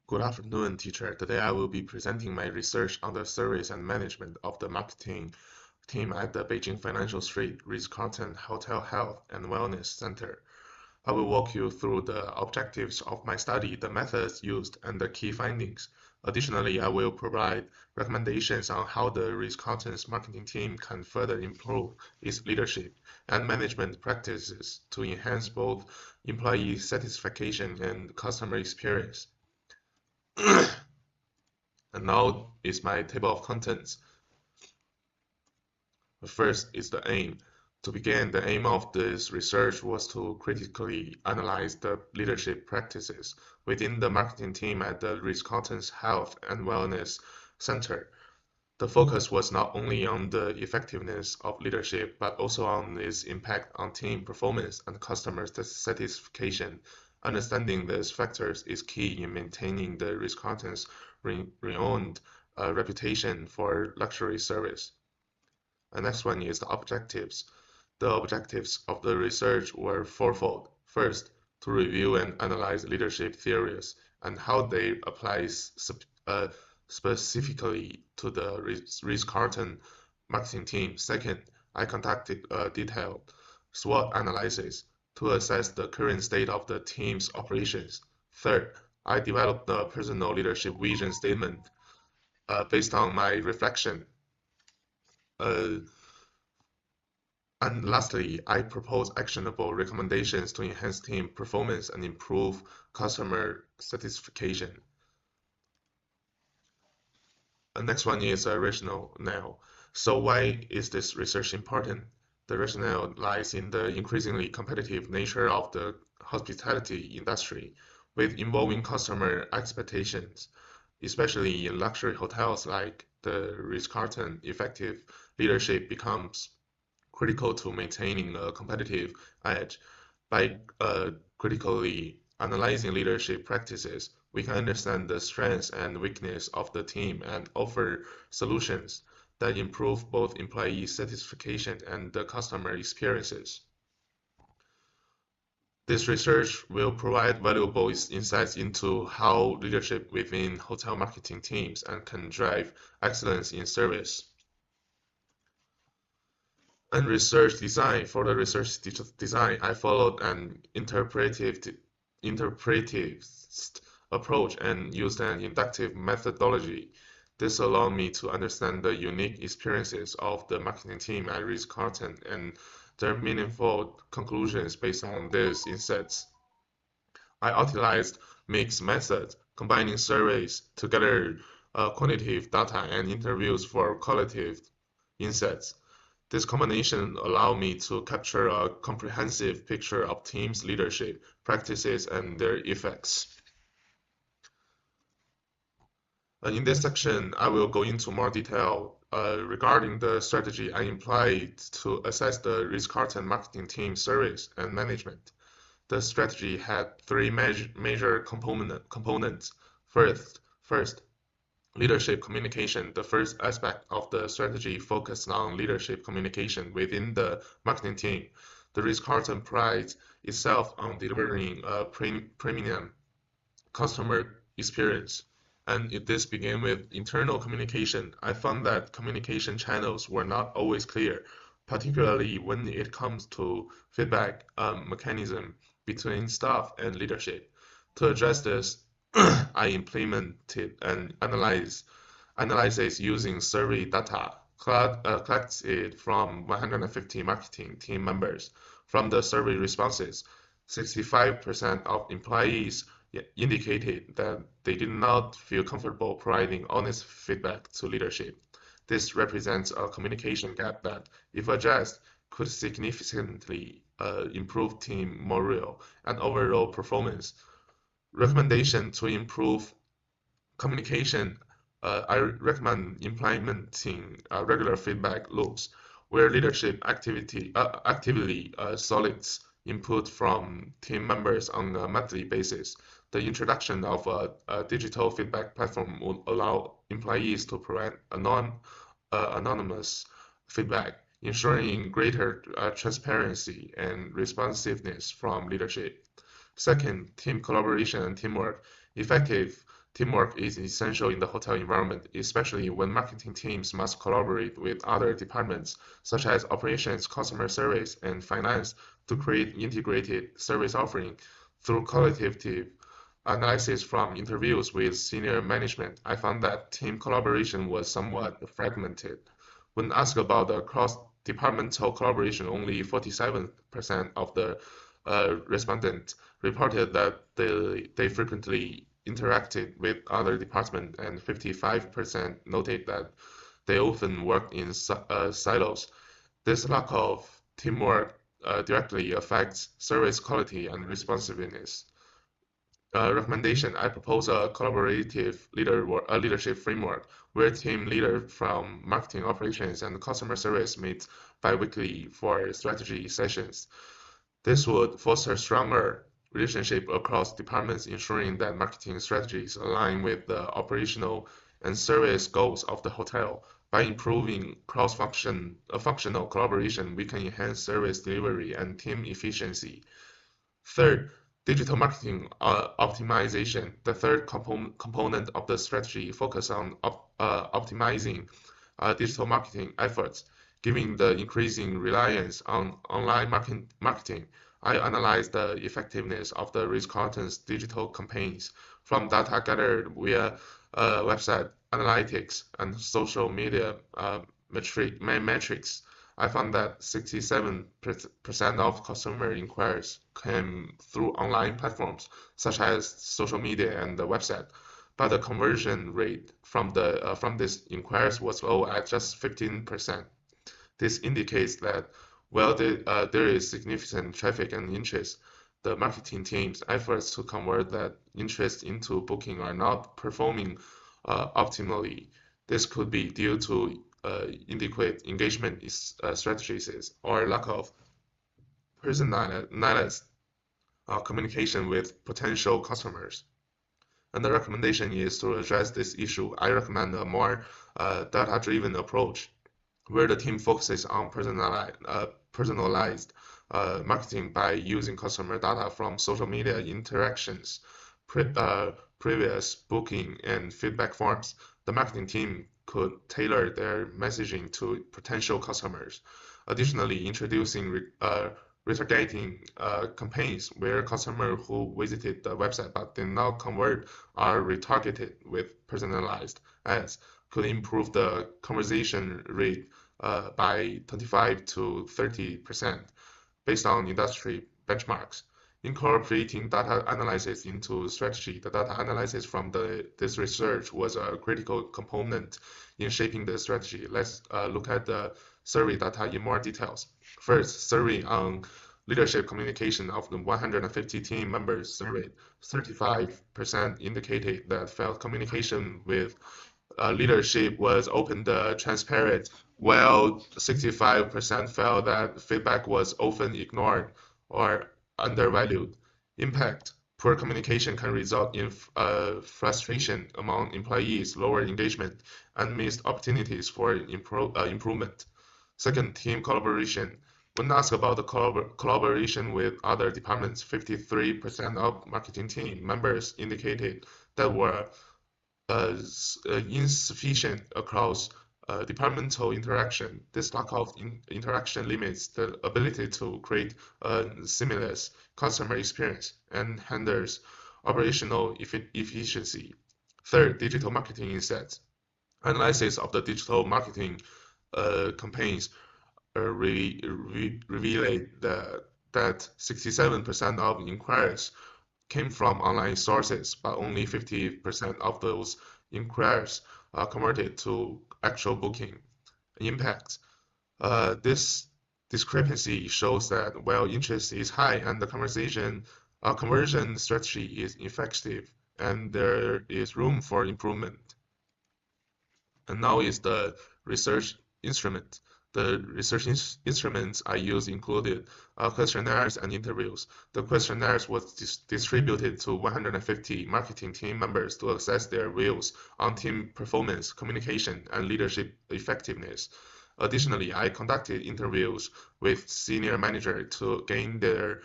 Good afternoon, teacher. Today I will be presenting my research on the service and management of the marketing team at the Beijing Financial Street Ritz-Carlton Hotel Health and Wellness Center. I will walk you through the objectives of my study, the methods used, and the key findings. Additionally, I will provide recommendations on how the Ritz-Carlton's marketing team can further improve its leadership and management practices to enhance both employee satisfaction and customer experience. And now is my table of contents. First is the aim. To begin, the aim of this research was to critically analyze the leadership practices within the marketing team at the Ritz-Carlton's Health and Wellness Center. The focus was not only on the effectiveness of leadership, but also on its impact on team performance and customer satisfaction. Understanding these factors is key in maintaining the Ritz-Carlton's renowned reputation for luxury service. The next one is the objectives. The objectives of the research were fourfold. First, to review and analyze leadership theories and how they apply specifically to the Ritz-Carlton marketing team. Second, I conducted a detailed SWOT analysis to assess the current state of the team's operations. Third, I developed a personal leadership vision statement based on my reflection. And lastly, I propose actionable recommendations to enhance team performance and improve customer satisfaction. The next one is a rationale. So why is this research important? The rationale lies in the increasingly competitive nature of the hospitality industry, with evolving customer expectations, especially in luxury hotels like the Ritz-Carlton. Effective leadership becomes critical to maintaining a competitive edge. By critically analyzing leadership practices, we can understand the strengths and weaknesses of the team and offer solutions that improve both employee satisfaction and the customer experiences. This research will provide valuable insights into how leadership within hotel marketing teams and can drive excellence in service. And research design. For the research design, I followed an interpretive approach and used an inductive methodology. This allowed me to understand the unique experiences of the marketing team at Ritz-Carlton and their meaningful conclusions based on these insights. I utilized mixed methods, combining surveys to gather quantitative data and interviews for qualitative insights. This combination allowed me to capture a comprehensive picture of teams' leadership practices and their effects. In this section, I will go into more detail regarding the strategy I employed to assess the Ritz-Carlton marketing team service and management. The strategy had three major components. First, leadership communication. The first aspect of the strategy focused on leadership communication within the marketing team. The Ritz-Carlton prides itself on delivering a premium customer experience. And this began with internal communication. I found that communication channels were not always clear, particularly when it comes to feedback mechanism between staff and leadership. To address this, I implemented an analysis using survey data collected from 150 marketing team members. From the survey responses, 65% of employees indicated that they did not feel comfortable providing honest feedback to leadership. This represents a communication gap that, if addressed, could significantly improve team morale and overall performance. Recommendation to improve communication. I recommend implementing regular feedback loops where leadership actively solicits input from team members on a monthly basis. The introduction of a digital feedback platform would allow employees to provide anonymous feedback, ensuring greater transparency and responsiveness from leadership. Second, team collaboration and teamwork. Effective Teamwork is essential in the hotel environment, especially when marketing teams must collaborate with other departments, such as operations, customer service, and finance, to create integrated service offering. Through qualitative analysis from interviews with senior management, I found that team collaboration was somewhat fragmented. When asked about the cross-departmental collaboration, only 47% of the respondents reported that they frequently interacted with other departments, and 55% noted that they often worked in silos. This lack of teamwork directly affects service quality and responsiveness. Recommendation, I propose a collaborative leadership framework where team leaders from marketing operations and customer service meet bi-weekly for strategy sessions. This would foster stronger relationship across departments, ensuring that marketing strategies align with the operational and service goals of the hotel. By improving functional collaboration, we can enhance service delivery and team efficiency. Third, digital marketing optimization. The third component of the strategy focus on optimizing digital marketing efforts. Given the increasing reliance on online marketing, I analyzed the effectiveness of the Ritz-Carlton's digital campaigns from data gathered via website analytics and social media metrics. I found that 67% of customer inquiries came through online platforms such as social media and the website, but the conversion rate from these inquiries was low at just 15%. This indicates that while there is significant traffic and interest, the marketing team's efforts to convert that interest into booking are not performing optimally. This could be due to inadequate engagement strategies or lack of personalized communication with potential customers. And the recommendation is to address this issue. I recommend a more data-driven approach where the team focuses on personalized marketing by using customer data from social media interactions, previous booking, and feedback forms. The marketing team could tailor their messaging to potential customers. Additionally, introducing retargeting campaigns where customers who visited the website but did not convert are retargeted with personalized ads could improve the conversion rate by 25 to 30% based on industry benchmarks. Incorporating data analysis into strategy, the data analysis from this research was a critical component in shaping the strategy. Let's look at the survey data in more details. First, survey on leadership communication. Of the 150 team members surveyed, 35% indicated that felt communication with leadership was open and transparent, while 65% felt that feedback was often ignored or undervalued. Impact: poor communication can result in frustration among employees, lower engagement, and missed opportunities for improvement. Second, team collaboration. When asked about the collaboration with other departments, 53% of marketing team members indicated that were insufficient across departmental interaction. This lack of interaction limits the ability to create a seamless customer experience and hinders operational efficiency. Third, digital marketing insights. Analysis of the digital marketing campaigns revealed that 67% of inquiries came from online sources, but only 50% of those inquiries converted to actual booking. Impact. This discrepancy shows that while interest is high and the conversion strategy is effective, and there is room for improvement. And now is the research instrument. The research instruments I used included questionnaires and interviews. The questionnaires was distributed to 150 marketing team members to assess their views on team performance, communication, and leadership effectiveness. Additionally, I conducted interviews with senior managers to gain their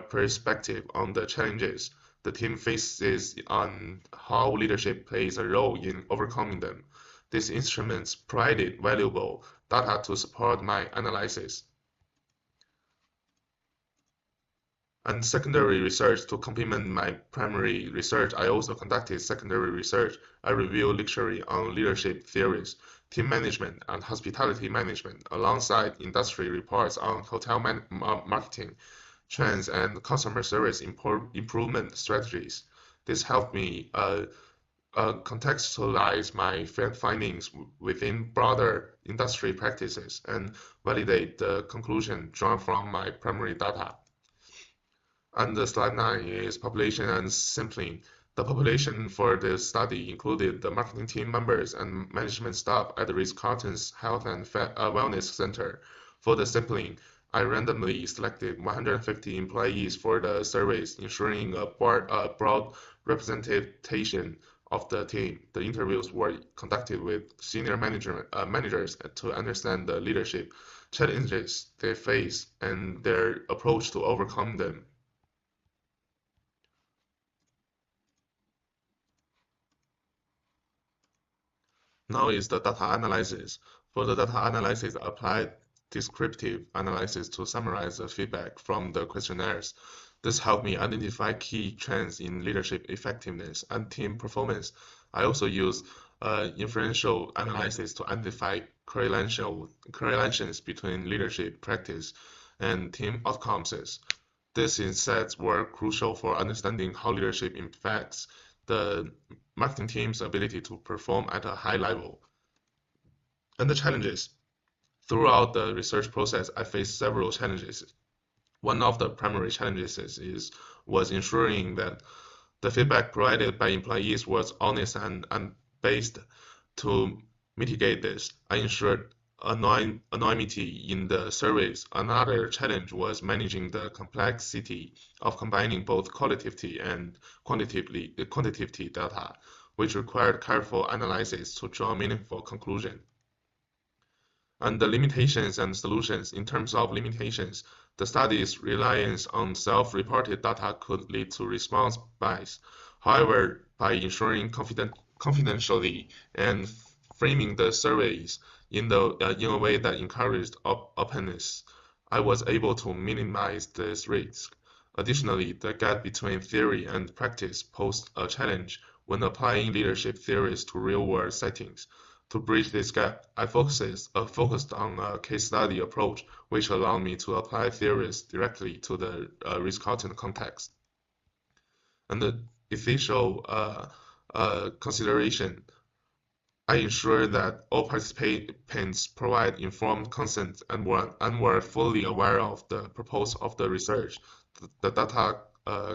perspective on the challenges the team faces on how leadership plays a role in overcoming them. These instruments provided valuable data to support my analysis. And secondary research to complement my primary research, I also conducted secondary research. I reviewed literature on leadership theories, team management, and hospitality management, alongside industry reports on hotel marketing trends and customer service improvement strategies. This helped me contextualize my findings within broader industry practices and validate the conclusion drawn from my primary data. And the slide 9 is population and sampling. The population for the study included the marketing team members and management staff at the Ritz-Carlton's Health and Wellness Center. For the sampling, I randomly selected 150 employees for the surveys, ensuring a broad representation of the team. The interviews were conducted with senior managers to understand the leadership challenges they face and their approach to overcome them. Now is the data analysis. For the data analysis, I applied descriptive analysis to summarize the feedback from the questionnaires. This helped me identify key trends in leadership effectiveness and team performance. I also used inferential analysis to identify correlations between leadership practice and team outcomes. These insights were crucial for understanding how leadership impacts the marketing team's ability to perform at a high level. And the challenges. Throughout the research process, I faced several challenges. One of the primary challenges was ensuring that the feedback provided by employees was honest and based. To mitigate this, I ensured anonymity in the surveys. Another challenge was managing the complexity of combining both qualitative and quantitative data, which required careful analysis to draw meaningful conclusions. And the limitations and solutions. In terms of limitations, the study's reliance on self-reported data could lead to response bias. However, by ensuring confidentially and framing the surveys in a way that encouraged openness, I was able to minimize this risk. Additionally, the gap between theory and practice posed a challenge when applying leadership theories to real-world settings. To bridge this gap, I focused on a case study approach, which allowed me to apply theories directly to the Ritz-Carlton context. And the ethical consideration, I ensure that all participants provide informed consent and were fully aware of the purpose of the research. The data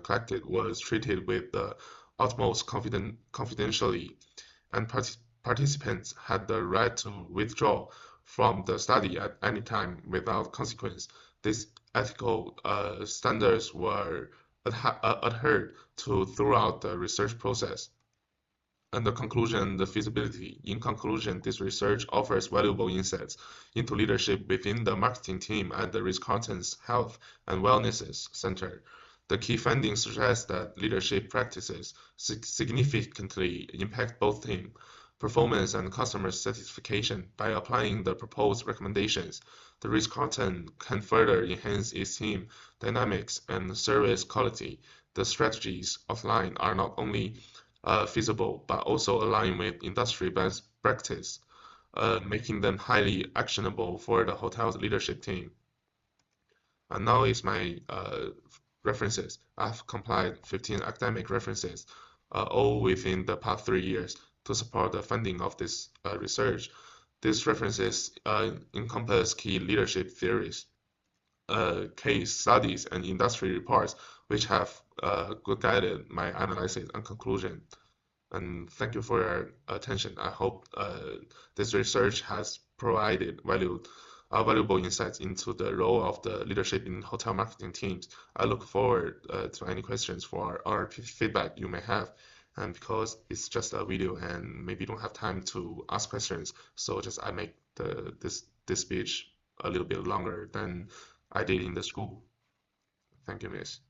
collected was treated with the utmost confidentiality, and participants had the right to withdraw from the study at any time without consequence. These ethical standards were adhered to throughout the research process. And the conclusion, the feasibility. In conclusion, this research offers valuable insights into leadership within the marketing team at the Ritz-Carlton's Health and Wellness Center. The key findings suggest that leadership practices significantly impact both team performance and customer satisfaction. By applying the proposed recommendations, the Ritz-Carlton can further enhance its team dynamics and service quality. The strategies outlined are not only feasible but also align with industry best practice, making them highly actionable for the hotel's leadership team. And now is my references. I've compiled 15 academic references, all within the past 3 years, to support the funding of this research. These references encompass key leadership theories, case studies, and industry reports, which have guided my analysis and conclusion. And thank you for your attention. I hope this research has provided valuable insights into the role of the leadership in hotel marketing teams. I look forward to any questions or feedback you may have. And because it's just a video and maybe you don't have time to ask questions, so I make this speech a little bit longer than I did in the school. Thank you, Miss.